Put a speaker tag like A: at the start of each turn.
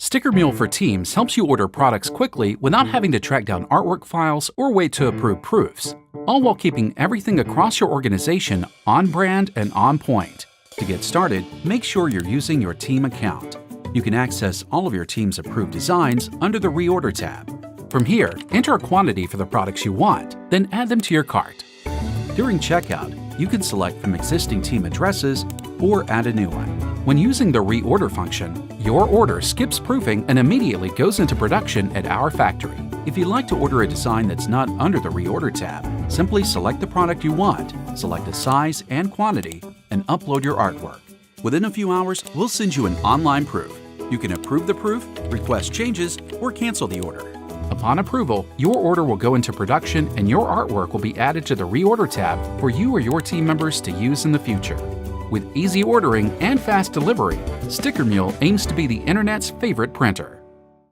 A: Sticker Mule for Teams helps you order products quickly without having to track down artwork files or wait to approve proofs, all while keeping everything across your organization on brand and on point. To get started, make sure you're using your team account. You can access all of your team's approved designs under the Reorder tab. From here, enter a quantity for the products you want, then add them to your cart. During checkout, you can select from existing team addresses or add a new one. When using the Reorder function, your order skips proofing and immediately goes into production at our factory. If you'd like to order a design that's not under the Reorder tab, simply select the product you want, select the size and quantity, and upload your artwork. Within a few hours, we'll send you an online proof. You can approve the proof, request changes, or cancel the order. Upon approval, your order will go into production and your artwork will be added to the Reorder tab for you or your team members to use in the future. With easy ordering and fast delivery, Sticker Mule aims to be the internet's favorite printer.